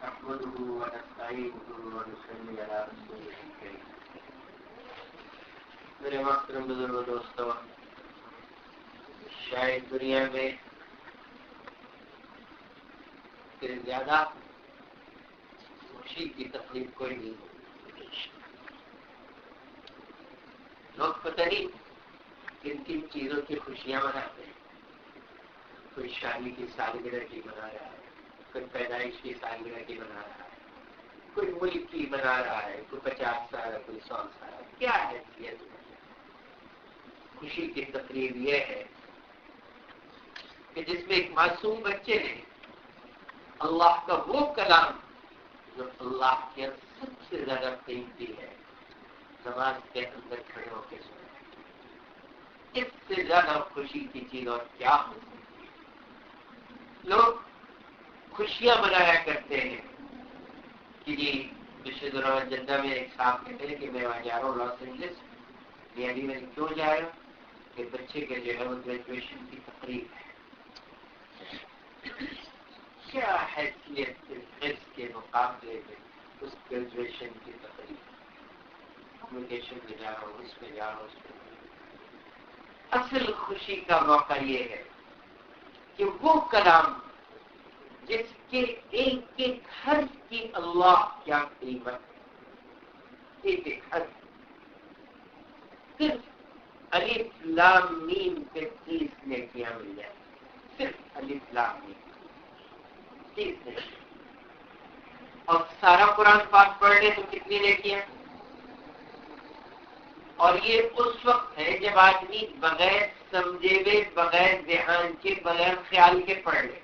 نحمده ونستعينه ونصلي على رسوله الكريم. میرے محترم بزرگ دوستو، شاید دنیا میں پھر زیادہ خوشی کی تقریب کوئی نہیں ہوتی. لوگ پتہ نہیں کن کن چیزوں کی خوشیاں مناتے ہیں. کوئی شادی کی سالگرہ کی منا رہا ہے، کوئی پیدائش کی سالگرہ کی منا رہا ہے، کوئی ملک کی منا رہا ہے، کوئی 50 سال ہے، کوئی 100 سال ہے. کیا ہے یہ خوشی کی تقریب؟ یہ ہے کہ جس میں ایک معصوم بچے نے اللہ کا وہ کلام جو اللہ کے سب سے زیادہ قیمتی ہے نماز کے اندر کھڑے ہو کے سنا. اس سے زیادہ خوشی کی چیز اور کیا ہو سکتی ہے؟ لوگ خوشیاں منایا کرتے ہیں کہ جی پچھلے دنوں جدہ میں ایک صاحب کہتے ہیں کہ میں وہاں جا رہا ہوں لاس اینجلس. ابھی میں کیوں جا رہا ہوں کہ بچے کے جو ہے وہ گریجویشن کی تقریب ہے. کیا حیثیت حفظ کے مقابلے میں اس گریجویشن کی تقریب؟ کمیونیکیشن میں جا رہا ہوں، اس میں جا رہا ہوں، اس میں. اصل خوشی کا موقع یہ ہے کہ وہ کلام جس کے ایک ایک حرف کی اللہ کیا قیمت، ایک ایک حرف صرف الف لام میم کے 30 نیکیاں مل جائیں. صرف الف لام میم 30 نیکیاں. اور سارا قرآن پاک پڑھ لے تو کتنی نیکیاں؟ اور یہ اس وقت ہے جب آدمی بغیر سمجھے ہوئے، بغیر دھیان کے، بغیر خیال کے پڑھ لے.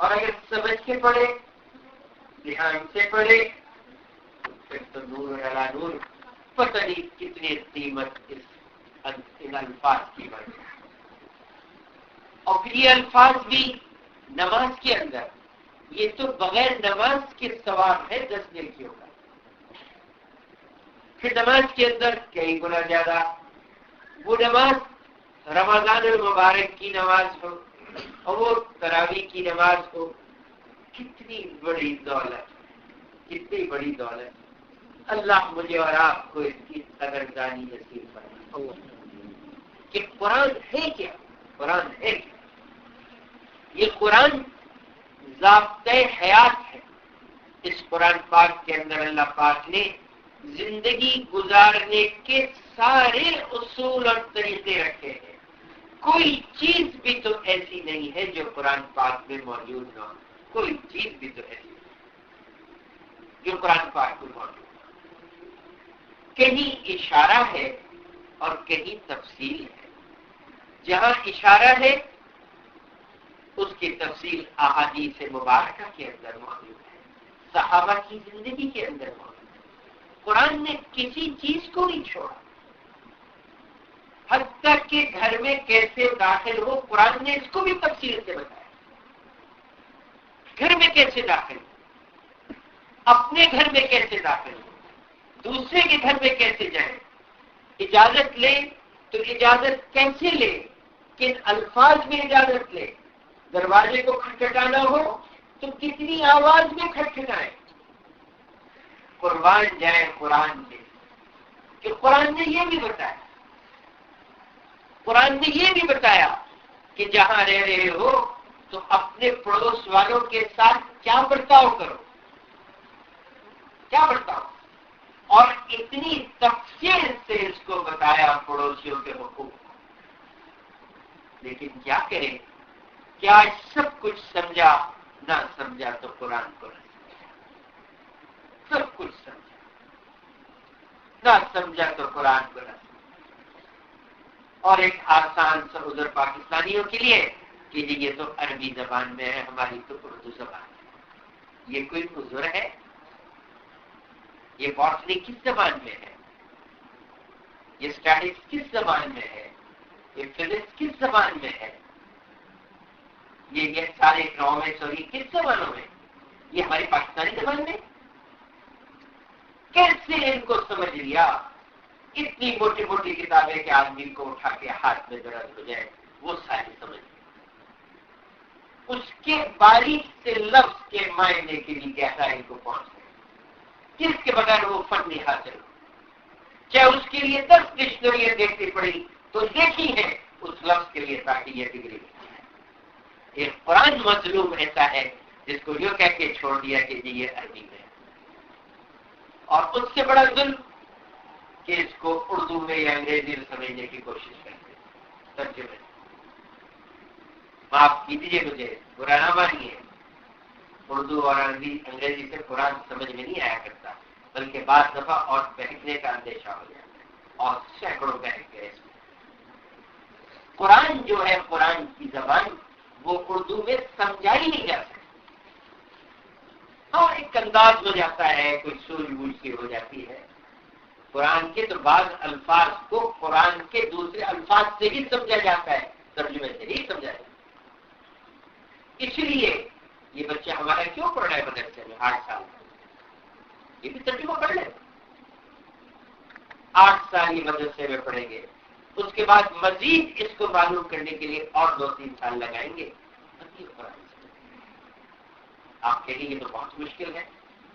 اور اگر سمجھ کے پڑھے، دھیان سے پڑھے، تو پھر تو نور علی نور. پتہ نہیں کتنی قیمت ان الفاظ کی بڑھ ہے. اور پھر یہ الفاظ بھی نماز کے اندر، یہ تو بغیر نماز کے ثواب ہے 10 نیکیوں کا. پھر نماز کے اندر کئی گنا زیادہ. وہ نماز رمضان المبارک کی نماز ہو اور وہ تراویح کی نماز ہو، کتنی بڑی دولت، کتنی بڑی دولت. اللہ مجھے اور آپ کو اس کی قدردانی نصیب فرمائے کہ قرآن ہے کیا، قرآن ہے کیا. یہ قرآن ضابطۂ حیات ہے. اس قرآن پاک کے اندر اللہ پاک نے زندگی گزارنے کے سارے اصول اور طریقے رکھے ہیں. کوئی چیز بھی تو ایسی نہیں ہے جو قرآن پاک میں موجود نہ ہو. کوئی چیز بھی تو ایسی نہیں جو قرآن پاک میں موجود. کہیں اشارہ ہے اور کہیں تفصیل ہے. جہاں اشارہ ہے اس کی تفصیل احادیث مبارکہ کے اندر موجود ہے، صحابہ کی زندگی کے اندر موجود ہے. قرآن نے کسی چیز کو نہیں چھوڑا. حتیٰ کہ گھر میں کیسے داخل ہو قرآن نے اس کو بھی تفصیل سے بتایا. گھر میں کیسے داخل ہو، اپنے گھر میں کیسے داخل ہو، دوسرے کے گھر میں کیسے جائیں، اجازت لے تو اجازت کیسے لے، کن الفاظ میں اجازت لے. دروازے کو کھٹکھٹانا ہو تو کتنی آواز میں کھٹکھٹائیں. قربان جائے قرآن کے کہ قرآن نے یہ بھی بتایا، قرآن نے یہ بھی بتایا کہ جہاں رہ رہے ہو تو اپنے پڑوس والوں کے ساتھ کیا برتاؤ کرو، کیا برتاؤ. اور اتنی تفصیل سے اس کو بتایا پڑوسیوں کے حقوق. لیکن کیا کریں، کیا سب کچھ سمجھا؟ نہ سمجھا تو قرآن کو نہ سمجھا. سب کچھ سمجھا، نہ سمجھا تو قرآن کو نہ سمجھا. اور ایک آسان سا عذر پاکستانیوں کے لیے کہ جی یہ تو عربی زبان میں ہے، ہماری تو اردو زبان ہے. یہ کوئی عذر ہے؟ یہ بوٹنی کس زبان میں ہے، یہ اسٹیٹکس کس زبان میں ہے، یہ فزکس کس زبان میں ہے، یہ سارے اکنامکس اور یہ کس زبانوں میں؟ یہ ہماری پاکستانی زبان میں. کیسے ان کو سمجھ لیا؟ اتنی موٹی موٹی کتابیں کہ آدمی کو اٹھا کے ہاتھ میں درد ہو جائے وہ ساری سمجھ. اس کے باریک سے لفظ کے معنی کے لیے گہرائی کو پہنچ گئے، جس کے بغیر وہ فن نہیں حاصل ہو، چاہے اس کے لیے 10 ڈکشنریاں دیکھنی پڑی تو دیکھی ہے اس لفظ کے لیے تاکہ یہ ڈگری ایک قرآن مظلوم ایسا ہے جس کو یوں کہہ کے چھوڑ دیا کہ جی یہ عربی میں، اور اس سے بڑا ظلم کہ اس کو اردو میں یا انگریزی میں سمجھنے کی کوشش کرتے ترجمے۔ معاف کیجیے مجھے، برا نہ مانیے، اردو اور عربی انگریزی سے قرآن سمجھ میں نہیں آیا کرتا، بلکہ بعض دفعہ اور بہکنے کا اندیشہ ہو جاتا ہے، اور سینکڑوں بہک گئے اس میں۔ قرآن جو ہے، قرآن کی زبان وہ اردو میں سمجھا ہی نہیں جا سکتی، اور ایک انداز ہو جاتا ہے، کوئی سوجھ بوجھ کی ہو جاتی ہے۔ قرآن کے تو بعض الفاظ کو قرآن کے دوسرے الفاظ سے ہی سمجھا جاتا ہے، ترجمے سے نہیں سمجھا جاتا۔ اس لیے یہ بچہ ہمارا کیوں پڑھ رہا ہے مدرسے میں 8 سال، یہ بھی ترجمہ پڑھ لے، 8 سال یہ مدرسے میں پڑھیں گے، اس کے بعد مزید اس کو معلوم کرنے کے لیے اور 2-3 سال لگائیں گے۔ آپ کے لیے یہ تو بہت مشکل ہے،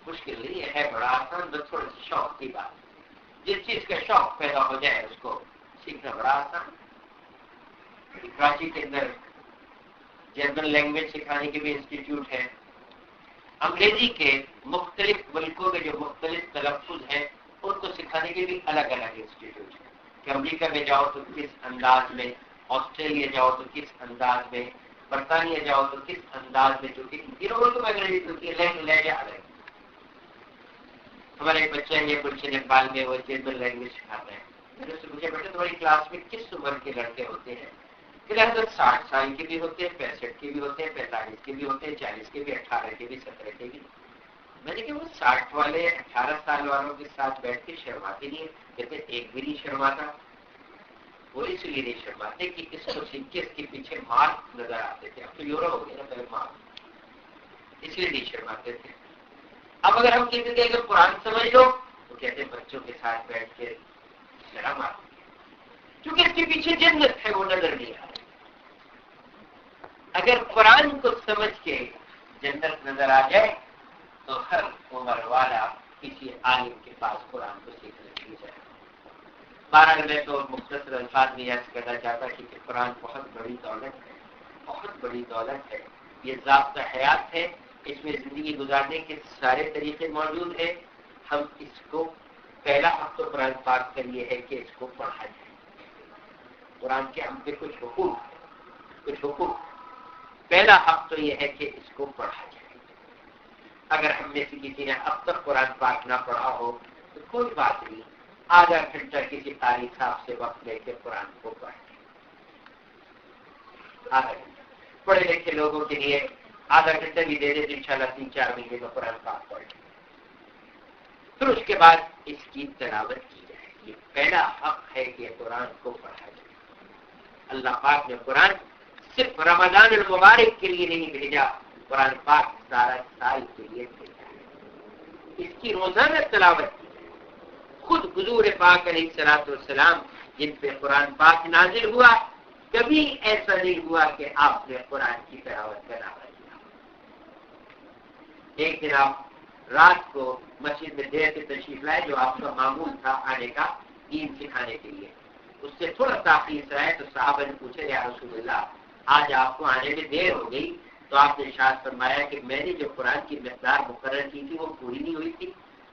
مشکل نہیں ہے، بڑا آسان، بس تھوڑے سے شوق کی بات۔ جس چیز کا شوق پیدا ہو جائے اس کو سیکھنا بڑا آسان۔ کراچی کے اندر جرمن لینگویج سکھانے کے بھی انسٹیٹیوٹ ہے، انگریزی کے مختلف ملکوں کے جو مختلف تلفظ ہیں ان کو سکھانے کے بھی الگ الگ انسٹیٹیوٹ ہیں، کہ امریکہ میں جاؤ تو کس انداز میں، آسٹریلیا جاؤ تو کس انداز میں، برطانیہ جاؤ تو کس انداز میں، جو کہ تینوں ملکوں میں انگریزی ہوتی ہے، لہجہ الگ۔ ہمارے ایک بچہ یہ گلشن اقبال میں وہ جرمن لینگویج سکھاتا ہے، میں نے اس سے پوچھا بیٹا تمہاری کلاس میں کس عمر کے لڑکے ہوتے ہیں؟ کہ لہذا 60 سال کے بھی ہوتے ہیں، 65 کے بھی ہوتے ہیں، 45 کے بھی ہوتے ہیں، 40 کے بھی، 18 کے بھی، 17 کے بھی۔ میں نے کہا وہ 60 والے 18 سال والوں کے ساتھ بیٹھ کے شرماتے نہیں، کہتے ایک بھی نہیں شرماتا۔ وہ اس لیے نہیں شرماتے کہ اس کو سیکھ کے اس کے پیچھے مارک نظر آتے تھے، اب تو یورو ہو گیا نا پہلے مارک، اس لیے نہیں شرماتے تھے۔ اب اگر ہم کہتے تھے کہ قرآن سمجھ لو تو کہتے ہیں بچوں کے ساتھ بیٹھ کے شرم آتی ہے، کیونکہ اس کے پیچھے جنت ہے وہ نظر نہیں آ رہی۔ اگر قرآن کو سمجھ کے جنت نظر آ جائے تو ہر عمر والا کسی عالم کے پاس قرآن کو سیکھنے کے لیے جائے۔ بہرحال میں تو مختصر الفاظ میں یاد کرنا چاہتا کہ قرآن بہت بڑی دولت ہے، بہت بڑی دولت ہے، یہ ضابطہ حیات ہے، اس میں زندگی گزارنے کے سارے طریقے موجود ہیں۔ ہم اس کو پہلا حق تو قرآن پاک کا یہ ہے کہ اس کو پڑھا جائے۔ قرآن کے ہم پہ کچھ حقوق، پہلا حق تو یہ ہے کہ اس کو پڑھا جائے۔ اگر ہم میں سے کسی نے اب تک قرآن پاک نہ پڑھا ہو تو کوئی بات نہیں، آدھا گھنٹہ کسی قاری صاحب سے وقت لے کے قرآن کو پڑھیں۔ آدھا گھنٹہ پڑھے لکھے لوگوں کے لیے آدھا گھنٹہ بھی دے دے تو انشاءاللہ 3-4 مہینے میں قرآن پاک پڑھ لیں۔ پھر اس کے بعد اس کی تلاوت کی جائے، یہ پہلا حق ہے کہ قرآن کو پڑھا جائے۔ اللہ پاک نے قرآن صرف رمضان المبارک کے لیے نہیں بھیجا، قرآن پاک سارا سال کے لیے بھیجا ہے۔ اس کی روزانہ تلاوت کی جائے۔ خود حضور پاک علیہ الصلوۃ والسلام جن پہ قرآن پاک نازل ہوا، کبھی ایسا نہیں ہوا کہ آپ نے قرآن کی تلاوت کا نعرہ دیا۔ ایک دن آپ رات کو مسجد میں دیر سے تشریف لائے، جو آپ کا معمول تھا آنے کا دین سکھانے کے لیے، اس سے تھوڑا تاخیر سے آئے تو صحابہ نے پوچھا یا رسول اللہ آج آپ کو آنے میں دیر ہو گئی، تو آپ نے ارشاد فرمایا کہ میں نے جو قرآن کی مقدار مقرر کی تھی وہ پوری نہیں ہوئی تھی،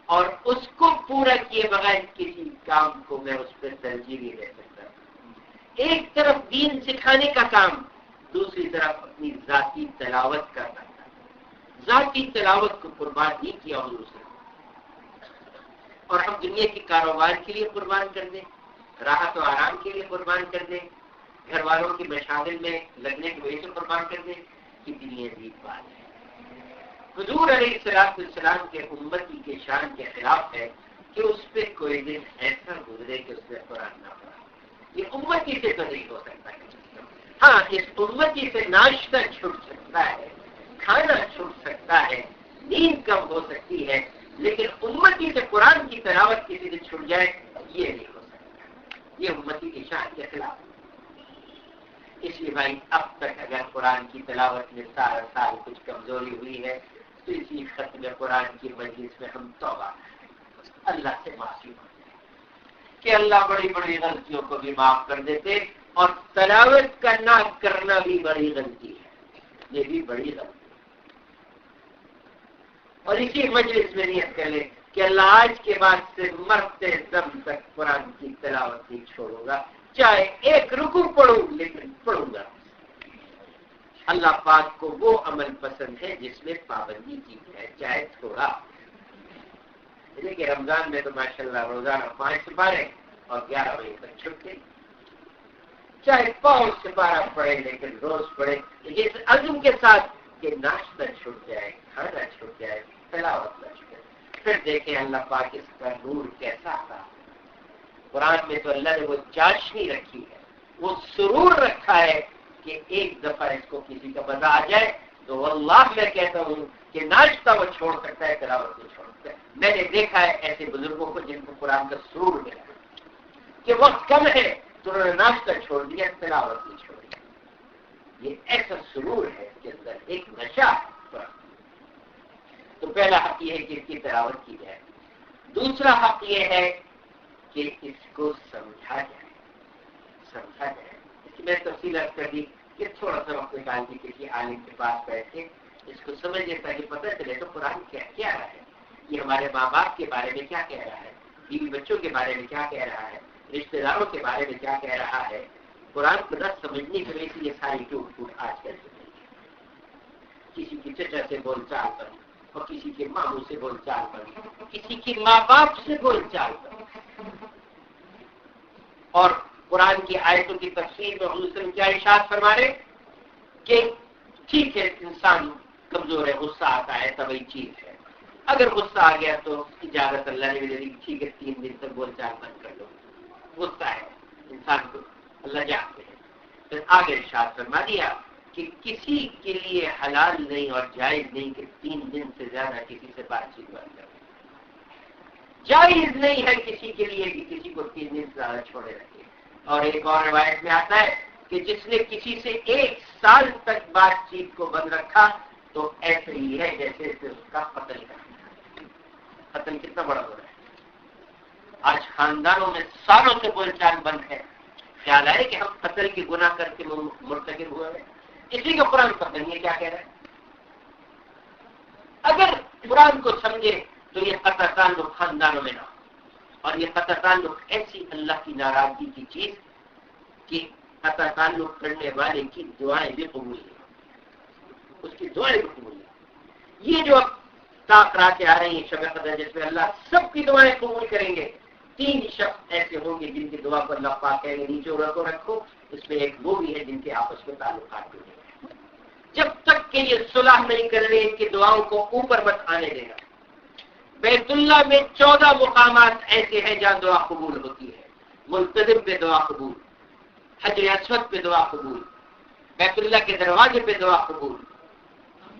اور اس کو پورا کیے بغیر کسی کام کو میں اس پہ ترجیح نہیں دے سکتا۔ ایک طرف دین سکھانے کا کام، دوسری طرف اپنی ذاتی تلاوت کا کام، ذاتی تلاوت کو قربان نہیں کیا حضور سے، اور ہم دنیا کے کاروبار کے لیے قربان کر دیں، راحت و آرام کے لیے قربان کر دیں، گھر والوں کی مشاغل میں لگنے کی وجہ سے قربان کر دیں، کتنی عجیب بات ہے۔ حضور علیہ السلام کے امتی کے شان کے خلاف ہے کہ اس پہ کوئی دن ایسا گزرے کہ اس نے قرآن نہ پڑھا۔ یہ امتی سے تو نہیں ہو سکتا ہے۔ ہاں، اس امتی سے ناشتہ چھوٹ سکتا ہے، کھانا چھوٹ سکتا ہے، نیند کم ہو سکتی ہے، لیکن امتی سے قرآن کی تلاوت کسی سے چھوٹ جائے یہ نہیں ہو سکتا۔ یہ امتی کی شان کے خلاف۔ اس لیے بھائی اب تک اگر قرآن کی تلاوت میں سارا سال کچھ کمزوری ہوئی ہے تو اسی ختم قرآن کی مجلس میں ہم توبہ اللہ سے معافی مانگتے کہ اللہ بڑی بڑی غلطیوں کو بھی معاف کر دیتے، اور تلاوت کا نہ کرنا بھی بڑی غلطی ہے، یہ بھی بڑی غلطی ہے۔ اور اسی مجلس میں نیت کر لیں کہ اللہ آج کے بعد سے مرتے دم تک قرآن کی تلاوت نہیں چھوڑوں گا، چاہے ایک رکوع پڑھوں لیکن پڑھوں گا۔ اللہ پاک کو وہ عمل پسند ہے جس میں پابندی کی ہے، چاہے تھوڑا۔ دیکھیے رمضان میں تو ماشاءاللہ روزانہ 5 سپارے اور 11 بجے تک چھٹے، چاہے 5 سپارہ پڑھے لیکن روز پڑھے، اس عزم کے ساتھ کہ ناشتہ چھوٹ جائے، کھانا چھوٹ جائے، تلاوت نہ چھوٹے۔ پھر دیکھیں اللہ پاک اس کا نور کیسا تھا۔ قرآن میں تو اللہ نے وہ چاشنی رکھی ہے، وہ سرور رکھا ہے کہ ایک دفعہ اس کو کسی کا مزہ آ جائے تو واللہ میں کہتا ہوں کہ ناشتہ وہ چھوڑ سکتا ہے، تلاوت نہیں چھوڑ سکتا ہے۔ میں نے دیکھا ہے ایسے بزرگوں کو جن کو قرآن کا سرور ملا کہ وقت کم ہے تو انہوں نے ناشتہ چھوڑ دیا، تلاوت نہیں چھوڑی۔ یہ ایسا سرور ہے کہ اندر ایک نشہ ہے۔ تو پہلا حق یہ ہے کہ اس کی تلاوت کی جائے، دوسرا حق یہ ہے کہ اس کو سمجھا جائے، سمجھا جائے۔ اس کی میں تفصیل عرض کر دی کہ تھوڑا سا وقت نکال کے کسی عالم کے پاس بیٹھ کے اس کو سمجھے تاکہ پتہ چلے تو قرآن کیا کہہ رہا ہے، یہ ہمارے ماں باپ کے بارے میں کیا کہہ رہا ہے، بیوی بچوں کے بارے میں کیا کہہ رہا ہے، رشتہ داروں کے بارے میں کیا کہہ رہا ہے۔ قرآن کو نہ سمجھنے کی وجہ سے یہ ساری ٹوٹ پھوٹ آج کل کسی کی چچا سے بول چال پر، اور کسی کے ماموں سے بول چال پر، کسی کی ماں باپ سے بول چال پر۔ اور قرآن کی آیتوں کی تفسیر میں حضور صلی اللہ علیہ وسلم کیا ارشاد فرما رہے کہ ٹھیک ہے انسان کمزور ہے، غصہ آتا ہے، طبعی چیز ہے، اگر غصہ آ گیا تو اجازت اللہ نے دے دی، ٹھیک ہے 3 دن تک بول چال بند کر لو، غصہ ہے انسان کو اللہ جانتے ہیں۔ پھر آگے ارشاد فرما دیا کہ کسی کے لیے حلال نہیں اور جائز نہیں کہ 3 دن سے زیادہ کسی سے بات چیت بند کرے، جائز نہیں ہے کسی کے لیے کہ کسی کو 3 دن سے زیادہ چھوڑے رکھے۔ اور ایک اور روایت میں آتا ہے کہ جس نے کسی سے 1 سال تک بات چیت کو بند رکھا تو ایسے ہی ہے جیسے اس کا قتل کرنا۔ قتل کتنا بڑا ہو رہا ہے آج خاندانوں میں، سالوں سے بول چال بند ہے، خیال آئے کہ ہم قتل کے گناہ کر کے مرتکب ہوئے ہیں۔ اسی کا قرآن پتہ نہیں ہے کیا کہہ رہا ہے۔ اگر قرآن کو سمجھے تو یہ قطع تعلق خاندانوں میں نہ ہو، اور یہ قطع تعلق ایسی اللہ کی ناراضگی کی چیز کہ قطع تعلق کرنے والے کی دعائیں بھی قبول ہیں، اس کی دعائیں بھی قبول ہیں۔ یہ جو اب راتیں آ رہی ہیں شب قدر جس میں اللہ سب کی دعائیں قبول کریں گے، 3 شخص ایسے ہوں گے جن کی دعا کو اللہ پاک کہیں گے نیچے رکھو، اس میں ایک وہ بھی ہے جن کے آپس میں تعلقات بھی ہیں۔ جب تک کہ یہ صلح نہیں کر رہے ان کی دعاؤں کو اوپر مت آنے دینا۔ بیت اللہ میں 14 مقامات ایسے ہیں جہاں دعا قبول ہوتی ہے۔ ملتزم پہ دعا قبول، حجر اسود پہ دعا قبول، بیت اللہ کے دروازے پہ دعا قبول،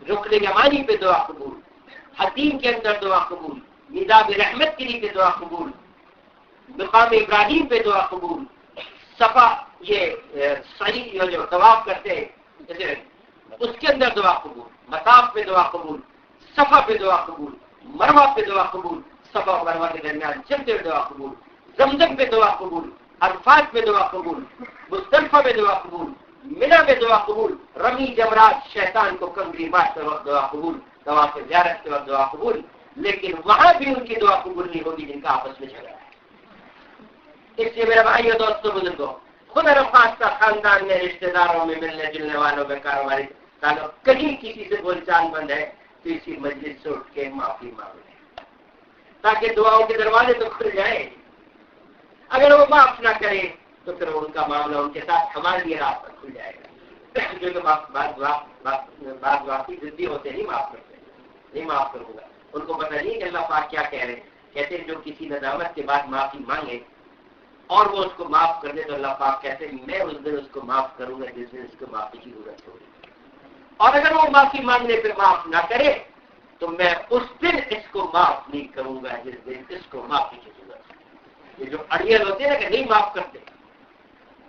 رکن یمانی پہ دعا قبول، حتیم کے اندر دعا قبول، نداب رحمت کے لیے پہ دعا قبول، مقام ابراہیم پہ دعا قبول، صفا یہ صحیح جو طواف کرتے ہیں جیسے اس کے اندر دعا قبول، مطاف پہ دعا قبول، صفا پہ دعا قبول، مروہ پہ دعا قبول، صفا اور مروہ کے درمیان چلتے ہوئے دعا قبول، زمزم پہ دعا قبول، عرفات پہ دعا قبول، مزدلفہ پہ دعا قبول، منی پہ دعا قبول، رمی جمرات شیطان کو کنگری مارتے وقت دعا قبول، طواف زیارت کے وقت دعا قبول۔ لیکن وہاں بھی ان کی دعا قبول نہیں ہوگی جن کا آپس میں جھگڑا ہے۔ اس لیے میرے بھائی اور دوستوں بزرگوں، خدا نخواستہ خاندان میں، رشتہ داروں میں، ملنے جلنے والوں میں، کاروباری تعلق کہیں کسی سے بول چال بند ہے تو اسی مجلس سے اٹھ کے معافی مانگ لیں تاکہ دعاؤں کے دروازے تو کھل جائیں۔ اگر وہ معاف نہ کرے تو پھر ان کا معاملہ ان کے ساتھ ہمارے لیے راستہ کھل جائے گا۔ جو کہ بعض واقعی ضدی ہوتے نہیں معاف کرتے، نہیں معاف کروں گا۔ ان کو پتہ نہیں کہ اللہ پاک کیا کہہ رہے ہیں، کہتے ہیں جو کسی ندامت کے بعد معافی مانگے اور وہ اس کو معاف کر دے تو اللہ پاک کہتے ہیں میں اس دن اس کو معاف کروں گا جس دن اس کو معافی کی ضرورت ہوگی، اور اگر وہ معافی مانگنے پہ معاف نہ کرے تو میں اس دن اس کو معاف نہیں کروں گا جس دن اس کو معافی کی ضرورت ہے۔ یہ جو اڑیل ہوتے ہیں نا کہ نہیں معاف کرتے،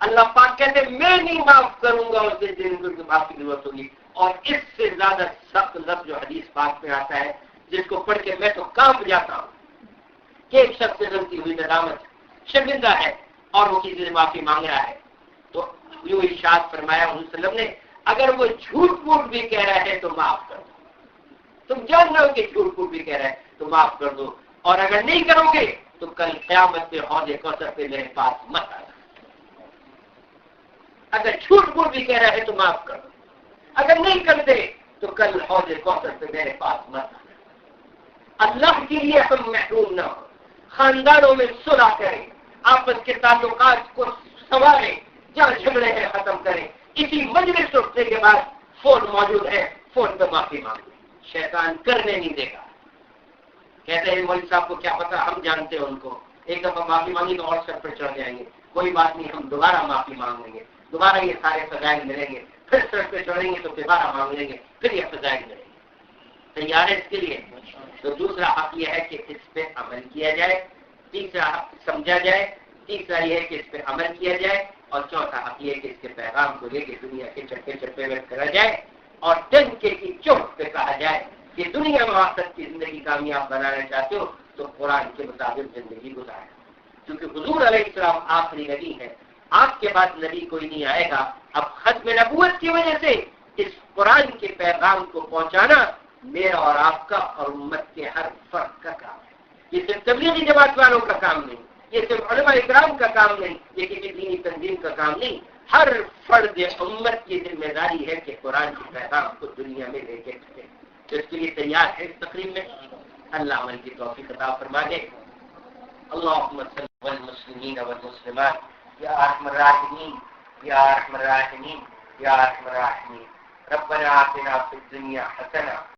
اللہ پاک کہتے میں نہیں معاف کروں گا اس دن کو معافی کی ضرورت ہوگی. اور اس سے زیادہ سخت لفظ جو حدیث پاک میں آتا ہے جس کو پڑھ کے میں تو کانپ جاتا ہوں کہ ایک شخص سے غلطی ہوئی ندامت شرمندہ ہے اور وہ کسی سے معافی مانگ رہا ہے تو یوں ارشاد فرمایا حضور صلی اللہ علیہ وسلم نے اگر وہ جھوٹ موٹ بھی کہہ رہا ہے تو معاف کر دو. تم جان رہے ہو کہ جھوٹ موٹ بھی کہہ رہا ہے تو معاف کر دو اور اگر نہیں کرو گے تو کل قیامت پہ حوض کوثر پہ میرے پاس مت آنا. اگر جھوٹ موٹ بھی کہہ رہا ہے تو معاف کر دو اگر نہیں کرتے تو کل حوض کوثر پہ میرے پاس مت آنا. اللہ کے لیے ہم محروم نہ ہو. خاندانوں میں صلح کریں آپس کے تعلقات کو سنواریں جہاں جھگڑے ہیں ختم کریں. اسی مجلس اٹھنے کے بعد فون موجود ہے فون پہ معافی مانگیں. شیطان کرنے نہیں دے گا. کہتے ہیں مولوی صاحب کو کیا پتا ہم جانتے ہیں ان کو ایک دفعہ معافی مانگی تو اور سر پر چڑھ جائیں گے. کوئی بات نہیں ہم دوبارہ معافی مانگ لیں گے دوبارہ یہ سارے فضائل ملیں گے پھر سر پہ چڑھیں گے تو دوبارہ مانگ لیں گے پھر یہ فضائل ملیں گے. تیار ہے اس کے لیے؟ تو دوسرا حق یہ ہے کہ اس پہ عمل کیا جائے. تیسرا حق سمجھا جائے. تیسرا یہ ہے کہ اس پہ عمل کیا جائے. اور چوتھا حق یہ ہے کہ اس کے پیغام کو لے کے دنیا کے چپے چپے میں کرا جائے اور ڈنکے کی چوٹ پہ کہا جائے کہ دنیا میں آخرت کی زندگی کامیاب بنانا چاہتے ہو تو قرآن کے مطابق زندگی گزاریں. کیونکہ حضور علیہ السلام آخری نبی ہے. آپ کے بعد نبی کوئی نہیں آئے گا. اب ختم نبوت کی وجہ سے اس قرآن کے پیغام کو پہنچانا میرا اور آپ کا اور امت کے ہر فرد کا کام ہے. یہ صرف تبلیغی جماعت والوں کا کام نہیں یہ صرف علماء اکرام کا کام نہیں یہ کسی دینی تنظیم کا کام نہیں. ہر فرد امت کی ذمہ داری ہے کہ قرآن کے پیغام کو دنیا میں لے کے چلے. تو اس کے لیے تیار ہے اس تقریب میں. اللہ عمل کی توفیق عطا فرما دے. اللهم صل على المسلمين والمسلمات يا ارحم الراحمين يا ارحم الراحمين يا ارحم الراحمين. ربنا آتنا في الدنيا حسنة